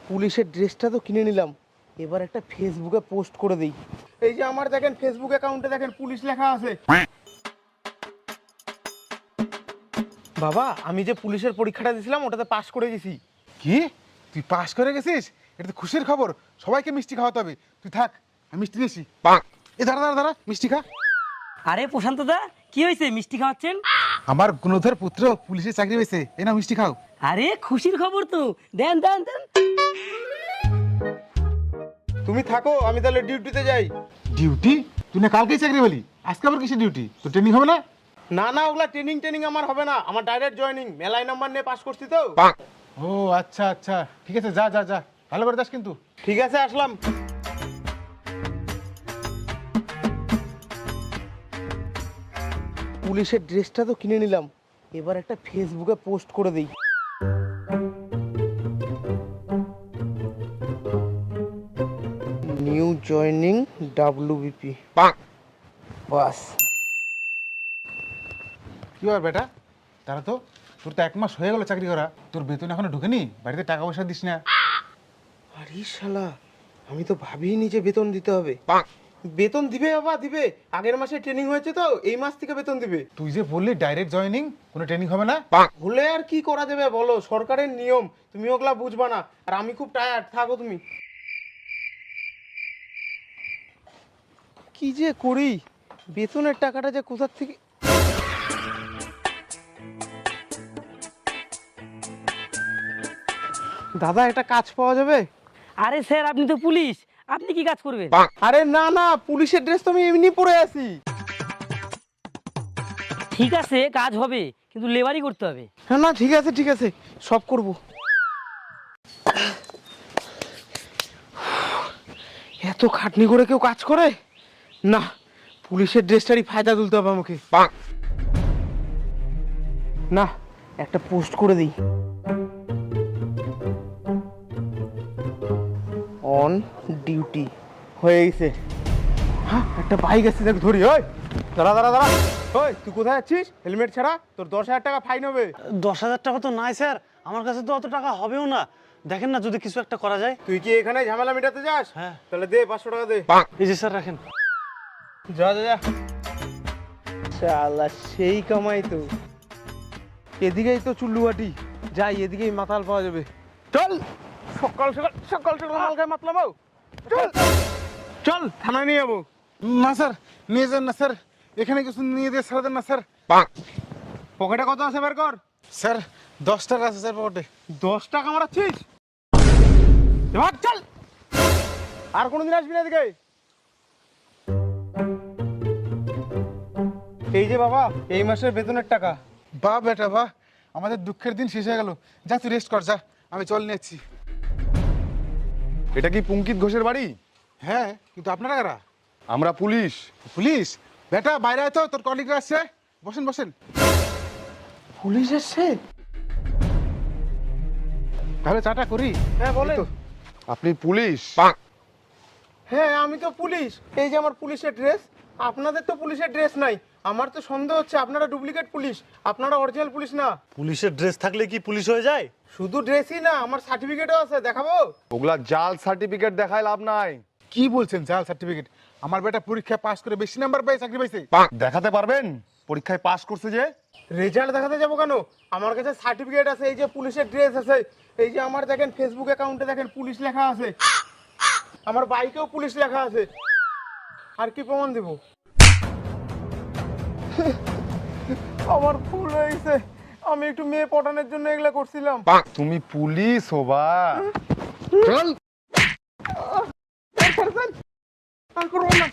পুলিশের ড্রেসটা তো কিনে নিলাম, এবার একটা ফেসবুকে পোস্ট করে দিই। এই যে আমার দেখেন ফেসবুক অ্যাকাউন্টে দেখেন পুলিশ লেখা আছে। বাবা আমি যে পুলিশের পরীক্ষাটা দিয়েছিলাম ওটাতে পাশ করে গেছি। কি তুই পাস করে গেছিস? এটা তো খুশির খবর, সবাইকে মিষ্টি খাওয়াতে হবে। তুই থাক, আমি মিষ্টি দিয়েছি। এ দাঁড়া দাঁড়া দাঁড়া, মিষ্টি খা। আরে প্রশান্ত দা, কি হয়েছে মিষ্টি খাওয়াচ্ছেন? আমার গুণধর পুত্র পুলিশের চাকরি পেয়েছে, এ না মিষ্টি খাও। আরে খুশির খবর তো, দেন দেন দেন। তুমি থাকো, আমি তাহলে ডিউটিতে যাই। ডিউটি? তুই না কালকেই চাকরি পেলি, আজকে আবার কিসের ডিউটি? তো ট্রেনিং হবে না? না না, ওগুলা ট্রেনিং আমার হবে না, আমার ডাইরেক্ট জয়েনিং। মেলাই নাম্বার নিয়ে পাস করছি তো। ও আচ্ছা আচ্ছা, ঠিক আছে, যা যা যা, ভালো করে যাস কিন্তু। ঠিক আছে, আসলাম। পুলিশের ড্রেসটা তো কিনে নিলাম, এবার একটা ফেসবুকে পোস্ট করে দিই। New joining WBP. বাস। কি আর বেটা, তারা তো তোর তো 1 মাস হয়ে গেল চাকরি করা, তোর বেতন এখনো ঢুকেনি, বাড়িতে টাকা পয়সা দিস না। আরে শালা, আমি তো ভাবিনি যে বেতন দিতে হবে। বেতন দিবে বাবা, দিবে। আগের মাসে ট্রেনিং হয়েছে তো, এই মাস থেকে বেতন দিবে। তুই যে বললি ডাইরেক্ট জয়েনিং, কোনো ট্রেনিং হবে না? হলে আর কি করা যাবে বলো, সরকারের নিয়ম, তুমি ওগুলা বুঝবা না। আর আমি খুব টায়ার্ড, থাকো তুমি। কি যে করি, বেতনের টাকাটা যে কোথা থেকে। দাদা একটা কাজ পাওয়া যাবে? আরে স্যার, আপনি তো পুলিশ, আপনি কি কাজ করবেন? আরে না না, পুলিশের ড্রেস তো আমি এমনি পরে আছি। ঠিক আছে, কাজ হবে, কিন্তু লেবারই করতে হবে। না না, ঠিক আছে ঠিক আছে, সব করব। এত খাটনি করে কেউ কাজ করে না, পুলিশের ড্রেসটারই ফায়দা তুলতে হবে আমাকে। না, একটা পোস্ট করে দিই। অন ডিউটি হয়ে গেছে। হ্যাঁ, একটা বাইক আসছে, দেখ ধরি। ওই দাঁড়া দাঁড়া দাঁড়া, ওই তুই কোথায় যাচ্ছিস? হেলমেট ছাড়া, তোর 10,000 টাকা ফাইন হবে। 10,000 টাকা তো নাই স্যার, আমার কাছে তো অত টাকা হবেও না। দেখেন না যদি কিছু একটা করা যায়। তুই কি এখানে ঝামেলা মেটাতে যাস? হ্যাঁ। তাহলে দে 500 টাকা দে। এই যে স্যার রাখেন। যা যা যা। শালা সেই কামাই তো। এদিকেই তো চুল্লুবাটি, যাই এদিকেই মাতাল পাওয়া যাবে। চল, সকাল সকাল সকাল সকাল মাল খাই মাতলাম। চল চল, থানায় নিয়ে যাবো। না স্যার, নিয়ে যান না স্যার, এখানে কিছু নিয়ে দিয়ে ছাড়া দেন না স্যার। পকেটে কত আছে বের কর। স্যার 10 টাকা আছে স্যার পকেটে। 10 টাকা মারাচ্ছিস? এবার চল, আর কোনোদিন আসবি না এদিকে। এই যে বাবা, এই মাসের বেতনের টাকা। বাহ বেটা বাহ, আমাদের দুঃখের দিন শেষ হয়ে গেল। যা তুই রেস্ট কর, যা, আমি চল নিয়েছি। এটা কি পুঙ্কিত ঘোষের বাড়ি? হ্যাঁ, কিন্তু আপনারা কারা? আমরা পুলিশ। পুলিশ? বেটা বাইরে আয় তো, তোর কলিগরা আসছে, বসেন বসেন। পুলিশ এসছে? তাহলে চাটা করি। হ্যাঁ বলেন। আপনি পুলিশ? হ্যাঁ আমি তো পুলিশ, এই যে আমার পুলিশের ড্রেস। আপনাদের তো পুলিশের ড্রেস নাই, আমার তো সন্দেহ হচ্ছে আপনারা ডুপ্লিকেট পুলিশ, আপনারা অরিজিনাল পুলিশ না। পুলিশের ড্রেস থাকলে কি পুলিশ হয়ে যায়? শুধু ড্রেসই না, আমার সার্টিফিকেটও আছে, দেখাবো? ওগুলা জাল সার্টিফিকেট দেখায় লাভ নাই। কি বলছেন জাল সার্টিফিকেট? আমার বেটা পরীক্ষায় পাস করে বেশি নাম্বার পেয়ে চাকরি পাইছে। দেখাতে পারবেন পরীক্ষায় পাস করছে যে? রেজাল্ট দেখাতে যাবো কেন? আমার কাছে সার্টিফিকেট আছে, এই যে পুলিশের ড্রেস আছে, এই যে আমার দেখেন ফেসবুক অ্যাকাউন্টে দেখেন পুলিশ লেখা আছে, আমার বাইকেও পুলিশ লেখা আছে। আর কি প্রমাণ দেব? আমার ভুল হয়েছে, আমি একটু মেয়ে পটানোর জন্য এগুলা করছিলাম। তুমি পুলিশ হবা? আর করবো না।